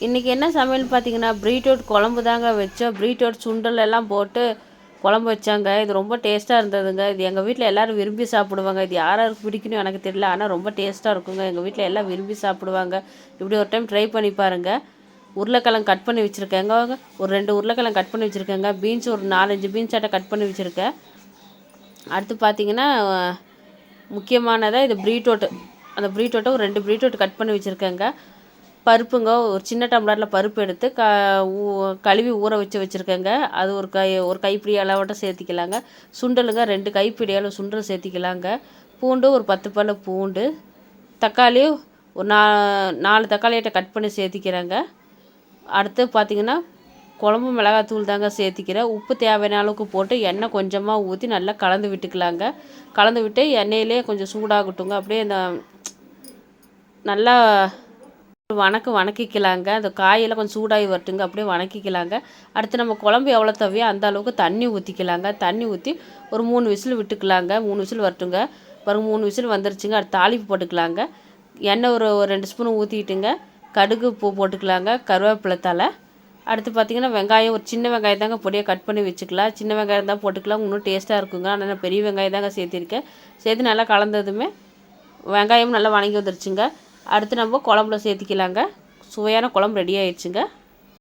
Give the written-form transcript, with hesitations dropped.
இன்றைக்கி என்ன சமையல் பார்த்தீங்கன்னா, பீட்ரூட் குழம்பு தாங்க வச்சோம். பீட்ரூட் சுண்டல் எல்லாம் போட்டு குழம்பு வச்சாங்க. இது ரொம்ப டேஸ்ட்டாக இருந்ததுங்க. இது எங்கள் வீட்டில் எல்லோரும் விரும்பி சாப்பிடுவாங்க. இது யார் யாருக்கு பிடிக்குன்னு எனக்கு தெரியல. ஆனால் ரொம்ப டேஸ்ட்டாக இருக்குங்க. எங்கள் வீட்டில் எல்லாம் விரும்பி சாப்பிடுவாங்க. இப்படி ஒரு டைம் ட்ரை பண்ணி பாருங்கள். உருளைக்கிழங்கு கட் பண்ணி வச்சுருக்கேங்க. ஒரு 2 உருளைக்கிழங்கு கட் பண்ணி வச்சுருக்கேங்க. பீன்ஸ் ஒரு 4, 5 பீன்ஸ் ஆட்ட கட் பண்ணி வச்சுருக்கேன். அடுத்து பார்த்தீங்கன்னா, முக்கியமானதாக இது பீட்ரூட். அந்த பீட்ரூட்டை ஒரு 2 பீட்ரூட் கட் பண்ணி வச்சுருக்கேங்க. பருப்புங்க, ஒரு சின்ன டம்ளரில் பருப்பு எடுத்து கழுவி ஊற வச்சுருக்கேங்க. அது ஒரு கைப்பிடி அளவோட்ட சேர்த்திக்கலாங்க. சுண்டலுங்க 2 கைப்பிடி அளவு சுண்டல் சேர்த்திக்கலாங்க. பூண்டு ஒரு 10 பல் பூண்டு, தக்காளி ஒரு 4 தக்காளியாட்ட கட் பண்ணி சேர்த்திக்கிறேங்க. அடுத்து பார்த்திங்கன்னா, குழம்பு மிளகாத்தூள் தாங்க சேர்த்திக்கிறேன். உப்பு தேவையான அளவுக்கு போட்டு எண்ணெய் கொஞ்சமாக ஊற்றி நல்லா கலந்து விட்டுக்கலாங்க. கலந்து விட்டு எண்ணெயிலே கொஞ்சம் சூடாகட்டுங்க. அப்படியே இந்த நல்லா வணக்கிக்கலாங்க. அந்த காயெல்லாம் கொஞ்சம் சூடாகி வரட்டுங்க. அப்படியே வணக்கிக்கலாங்க. அடுத்து நம்ம குழம்பு எவ்வளோ தேவையோ அந்த அளவுக்கு தண்ணி ஊற்றிக்கலாங்க. தண்ணி ஊற்றி ஒரு 3 விசில் விட்டுக்கலாங்க. 3 விசில் வரட்டுங்க. பாருங்க 3 விசில் வந்துருச்சுங்க. அடுத்து தாளிப்பு போட்டுக்கலாங்க. எண்ணெய் ஒரு 2 ஸ்பூன் ஊற்றிக்கிட்டுங்க. கடுகு பூ போட்டுக்கலாங்க. கருவேப்பிலை தழை. அடுத்து பார்த்திங்கன்னா, வெங்காயம் ஒரு சின்ன வெங்காயம் தாங்க பொடியாக கட் பண்ணி வச்சுக்கலாம். சின்ன வெங்காயம் தான் போட்டுக்கலாம், இன்னும் டேஸ்ட்டாக இருக்குங்க. ஆனால் நான் பெரிய வெங்காயம் தாங்க சேர்த்திருக்கேன். சேர்த்து நல்லா கலந்ததுமே வெங்காயம் நல்லா வணங்கி வந்துருச்சுங்க. அடுத்து நம்ம குழம்புல சேர்த்திக்கலாங்க. சுவையான குழம்பு ரெடி ஆயிடுச்சுங்க.